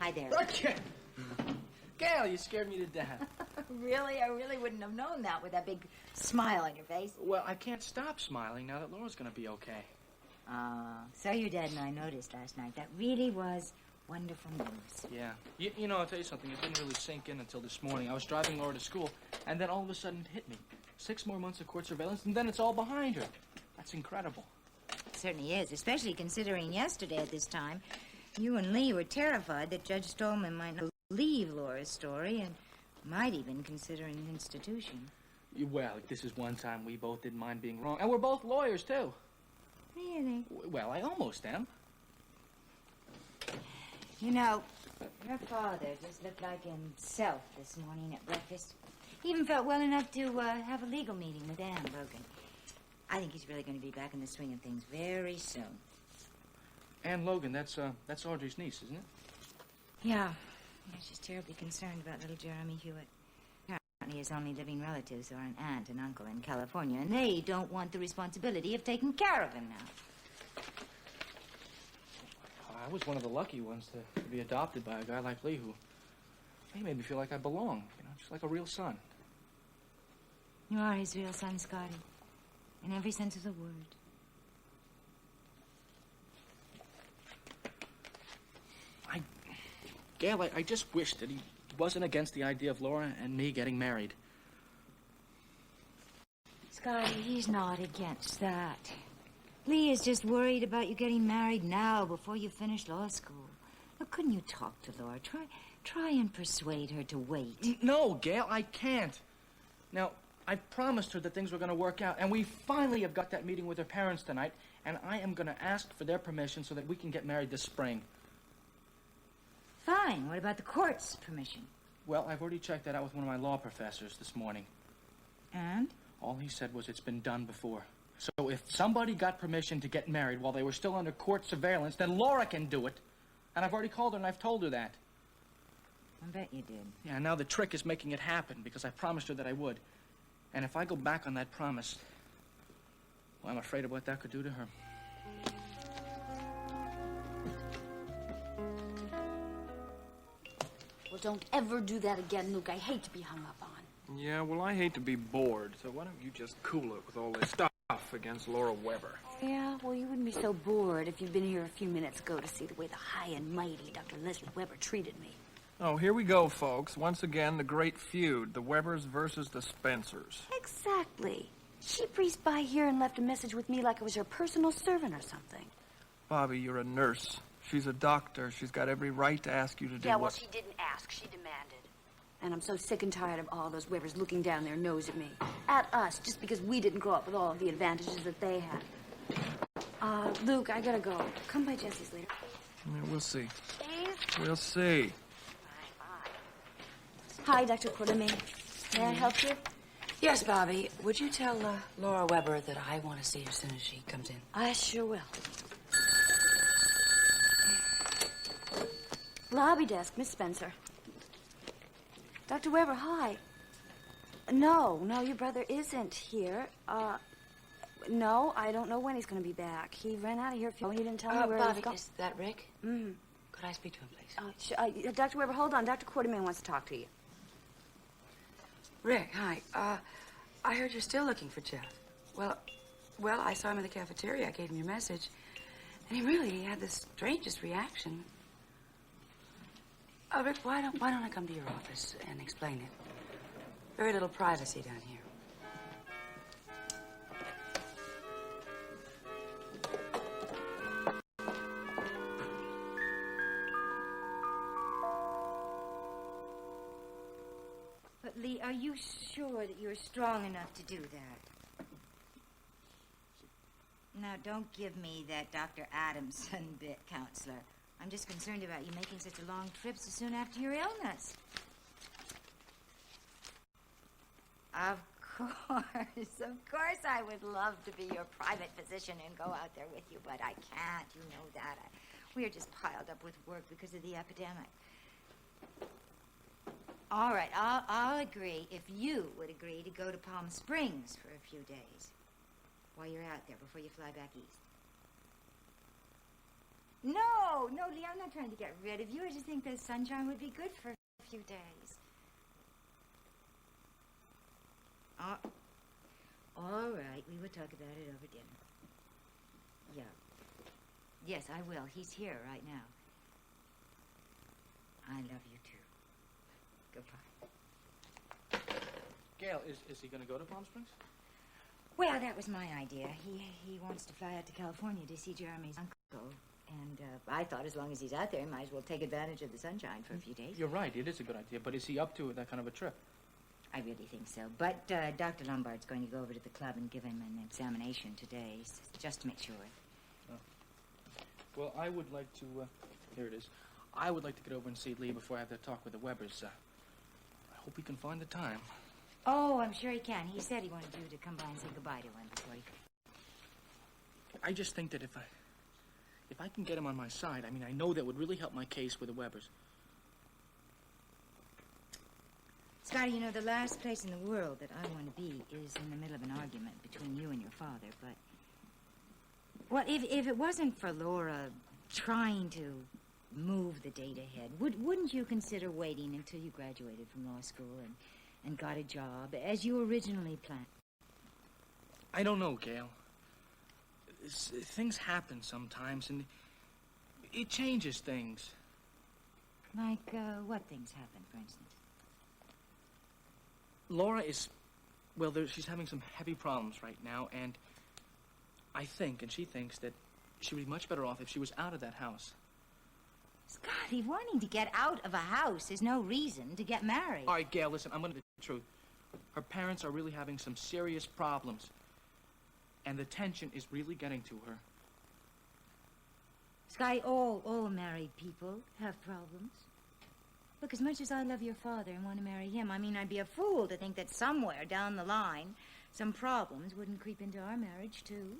Hi there. Okay. Gail, you scared me to death. Really? I really wouldn't have known that with that big smile on your face. Well, I can't stop smiling now that Laura's going to be okay. So your dad and I noticed last night. That really was wonderful news. Yeah. You know, I'll tell you something. It didn't really sink in until this morning. I was driving Laura to school, and then all of a sudden it hit me. 6 more months of court surveillance, and then it's all behind her. That's incredible. It certainly is, especially considering yesterday at this time, you and Lee were terrified that Judge Stolman might not believe Laura's story and might even consider an institution. Well, this is one time we both didn't mind being wrong, and we're both lawyers, too. Really? Well, I almost am. You know, her father just looked like himself this morning at breakfast. He even felt well enough to have a legal meeting with Anne Logan. I think he's really going to be back in the swing of things very soon. Anne Logan, that's Audrey's niece, isn't it? Yeah. She's terribly concerned about little Jeremy Hewitt. Apparently his only living relatives are an aunt and uncle in California, and they don't want the responsibility of taking care of him now. I was one of the lucky ones to be adopted by a guy like Lee who... He made me feel like I belong, just like a real son. You are his real son, Scotty. In every sense of the word. Gail, I just wish that he wasn't against the idea of Laura and me getting married. Scotty, he's not against that. Lee is just worried about you getting married now before you finish law school. Look, couldn't you talk to Laura? Try and persuade her to wait. No, Gail, I can't. Now, I promised her that things were going to work out, and we finally have got that meeting with her parents tonight, and I am going to ask for their permission so that we can get married this spring. Fine. What about the court's permission? Well, I've already checked that out with one of my law professors this morning. And? All he said was it's been done before. So if somebody got permission to get married while they were still under court surveillance, then Laura can do it. And I've already called her and I've told her that. I bet you did. Yeah, now the trick is making it happen because I promised her that I would. And if I go back on that promise, well, I'm afraid of what that could do to her. Well, don't ever do that again, Luke. I hate to be hung up on. Yeah, well, I hate to be bored, so why don't you just cool it with all this stuff against Laura Weber? Yeah, well, you wouldn't be so bored if you'd been here a few minutes ago to see the way the high and mighty Dr. Leslie Weber treated me. Oh, here we go, folks. Once again, the great feud, the Webers versus the Spencers. Exactly. She breezed by here and left a message with me like I was her personal servant or something. Bobby, you're a nurse. She's a doctor. She's got every right to ask you to do Yeah, well, she didn't ask. She demanded. And I'm so sick and tired of all those Webers looking down their nose at me. At us, just because we didn't grow up with all of the advantages that they had. Luke, I gotta go. Come by Jesse's later. Yeah, we'll see. Please? We'll see. Hi, Dr. Quartermain. May I help you? Yes, Bobby. Would you tell Laura Weber that I want to see her as soon as she comes in? I sure will. Lobby desk, Miss Spencer. Dr. Weber, hi. No, your brother isn't here. No, I don't know when he's going to be back. He ran out of here. He didn't tell me where Bobby, he was going. is that Rick? Mm-hmm. Could I speak to him, please? Dr. Weber, hold on. Dr. Quartermain wants to talk to you. Rick, hi. I heard you're still looking for Jeff. Well, I saw him in the cafeteria. I gave him your message. And he had the strangest reaction. Rick, why don't I come to your office and explain it? Very little privacy down here. But, Lee, are you sure that you're strong enough to do that? Now, don't give me that Dr. Adamson bit, counselor. I'm just concerned about you making such a long trip so soon after your illness. Of course I would love to be your private physician and go out there with you, but I can't. You know that. We're just piled up with work because of the epidemic. All right, I'll agree if you would agree to go to Palm Springs for a few days while you're out there before you fly back east. No, Lee, I'm not trying to get rid of you. I just think the sunshine would be good for a few days. All right, we will talk about it over dinner. Yeah. Yes, I will. He's here right now. I love you, too. Goodbye. Gail, is he going to go to Palm Springs? Well, that was my idea. He wants to fly out to California to see Jeremy's uncle. And I thought as long as he's out there, he might as well take advantage of the sunshine for a few days. You're right. It is a good idea. But is he up to that kind of a trip? I really think so. But Dr. Lombard's going to go over to the club and give him an examination today, just to make sure. Oh. Well, I would like to... here it is. I would like to get over and see Lee before I have that talk with the Webbers. I hope he can find the time. Oh, I'm sure he can. He said he wanted you to come by and say goodbye to him before he... I just think that if I can get him on my side, I mean, I know that would really help my case with the Webbers. Scotty, you know, the last place in the world that I want to be is in the middle of an argument between you and your father, but... Well, if it wasn't for Laura trying to move the date ahead, wouldn't you consider waiting until you graduated from law school and got a job, as you originally planned? I don't know, Gail. Things happen sometimes, and it changes things. Like, what things happen, for instance? Laura is... Well, she's having some heavy problems right now, and I think, and she thinks, that she would be much better off if she was out of that house. Scotty, wanting to get out of a house is no reason to get married. All right, Gail, listen, I'm going to tell you the truth. Her parents are really having some serious problems, and the tension is really getting to her. Scotty, all married people have problems. Look, as much as I love your father and want to marry him, I mean, I'd be a fool to think that somewhere down the line, some problems wouldn't creep into our marriage, too.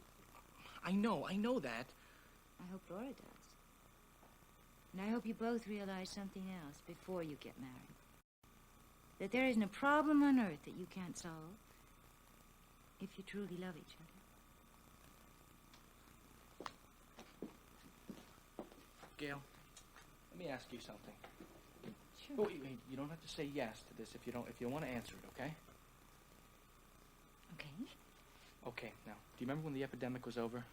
I know that. I hope Laura does. And I hope you both realize something else before you get married. That there isn't a problem on earth that you can't solve if you truly love each other. Gail, let me ask you something. Sure. Oh, you don't have to say yes to this if you don't want to answer it, okay? Okay. Okay, now, do you remember when the epidemic was over?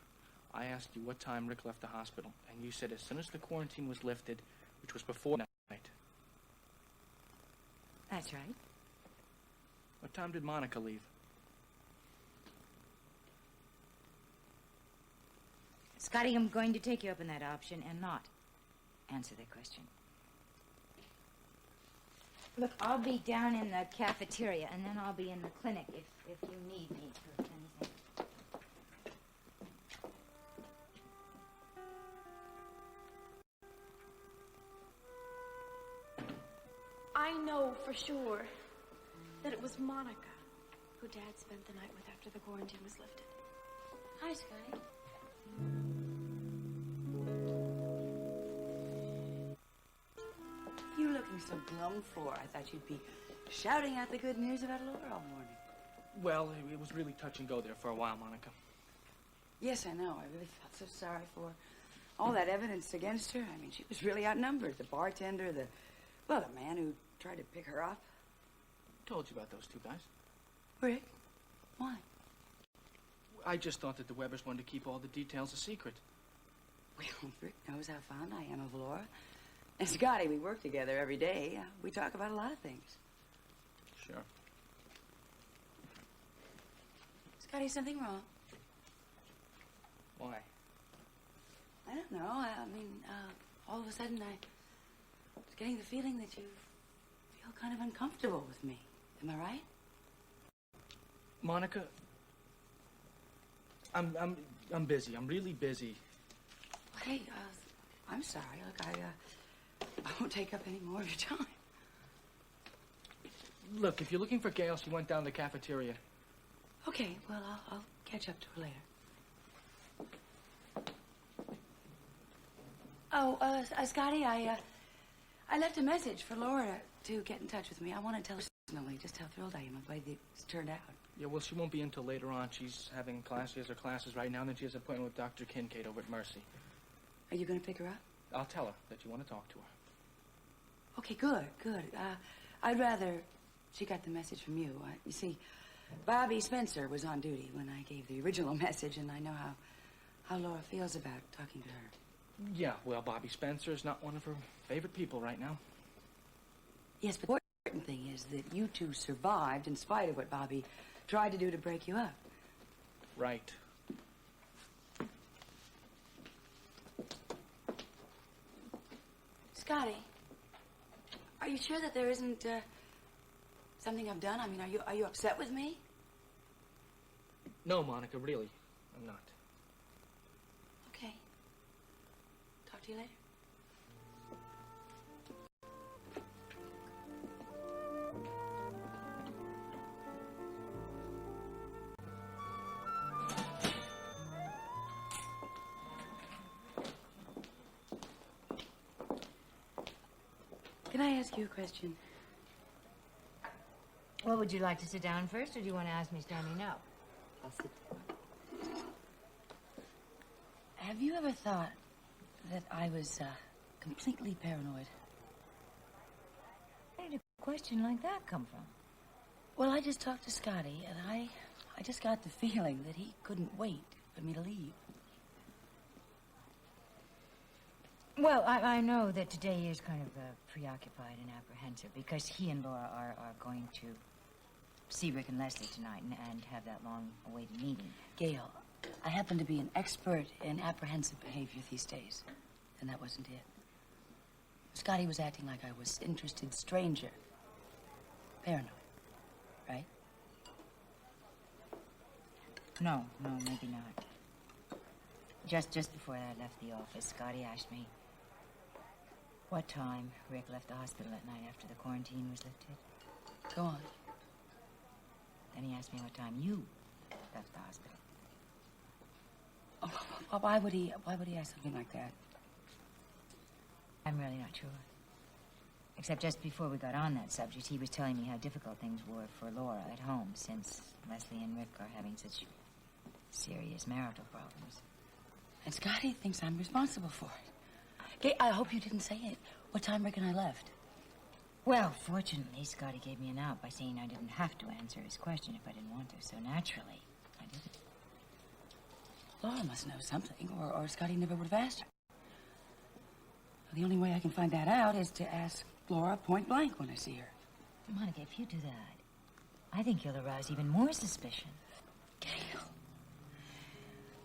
I asked you what time Rick left the hospital, and you said as soon as the quarantine was lifted, which was before night. That's right. What time did Monica leave? Scotty, I'm going to take you up on that option and not answer that question. Look, I'll be down in the cafeteria, and then I'll be in the clinic if you need me for anything. I know for sure that it was Monica who Dad spent the night with after the quarantine was lifted. Hi, Scotty. You looking so glum for? I thought you'd be shouting out the good news about Laura all morning. Well, it was really touch and go there for a while, Monica. Yes, I know. I really felt so sorry for her. All that evidence against her. I mean, she was really outnumbered. The bartender, the man who tried to pick her up. Told you about those two guys. Rick? Why? I just thought that the Webbers wanted to keep all the details a secret. Well, Rick knows how fond I am of Laura. And Scotty, we work together every day. We talk about a lot of things. Sure. Scotty, something wrong? Why? I don't know. I mean, all of a sudden I was getting the feeling that you feel kind of uncomfortable with me. Am I right? Monica, I'm busy. I'm really busy. Hey, I'm sorry. Look, I won't take up any more of your time. Look, if you're looking for Gail, she went down to the cafeteria. Okay, well, I'll catch up to her later. Oh, Scotty, I left a message for Laura to get in touch with me. I want to tell her personally just how thrilled I am with the way it's turned out. Yeah, well, she won't be until later on. She's having classes. She has her classes right now, and then she has an appointment with Dr. Kincaid over at Mercy. Are you going to pick her up? I'll tell her that you want to talk to her. Okay, good, good. I'd rather she got the message from you. You see, Bobby Spencer was on duty when I gave the original message, and I know how Laura feels about talking to her. Yeah, well, Bobby Spencer's not one of her favorite people right now. Yes, but the important thing is that you two survived in spite of what Bobby tried to do to break you up. Right. Scotty, are you sure that there isn't something I've done? I mean, are you upset with me? No, Monica, really, I'm not. Okay. Talk to you later. Can I ask you a question? Well, would you like to sit down first, or do you want to ask me standing up? I'll sit down. Have you ever thought that I was completely paranoid? Where did a question like that come from? Well, I just talked to Scotty, and I just got the feeling that he couldn't wait for me to leave. Well, I know that today is kind of preoccupied and apprehensive because he and Laura are going to see Rick and Leslie tonight and have that long-awaited meeting. Gail, I happen to be an expert in apprehensive behavior these days, and that wasn't it. Scotty was acting like I was an interested stranger. Paranoid, right? No, maybe not. Just before I left the office, Scotty asked me what time Rick left the hospital that night after the quarantine was lifted. Go on. Then he asked me what time you left the hospital. Oh, why would he ask something like that? I'm really not sure. Except just before we got on that subject, he was telling me how difficult things were for Laura at home since Leslie and Rick are having such serious marital problems. And Scotty thinks I'm responsible for it. Gail, I hope you didn't say it. What time Rick and I left? Well, fortunately, Scotty gave me an out by saying I didn't have to answer his question if I didn't want to, so naturally, I didn't. Laura must know something, or Scotty never would have asked her. The only way I can find that out is to ask Laura point blank when I see her. Monica, if you do that, I think you'll arouse even more suspicion.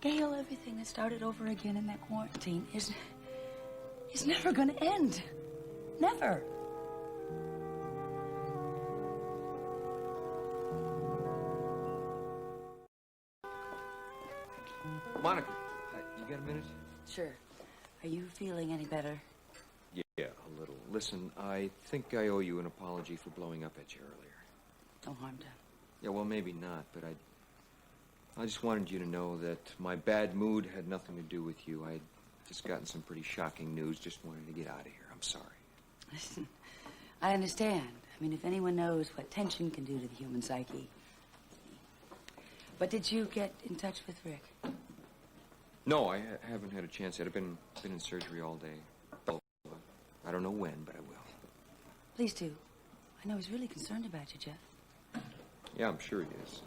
Gail, everything that started over again in that quarantine is never going to end. Never. Monica, you got a minute? Sure. Are you feeling any better? Yeah, a little. Listen, I think I owe you an apology for blowing up at you earlier. No harm done. Yeah, well, maybe not, but I just wanted you to know that my bad mood had nothing to do with you. I'd just gotten some pretty shocking news. Just wanted to get out of here. I'm sorry. Listen, I understand. I mean, if anyone knows what tension can do to the human psyche. But did you get in touch with Rick? No, I haven't had a chance yet. I've been in surgery all day. Oh, I don't know when, but I will. Please do. I know he's really concerned about you, Jeff. Yeah, I'm sure he is.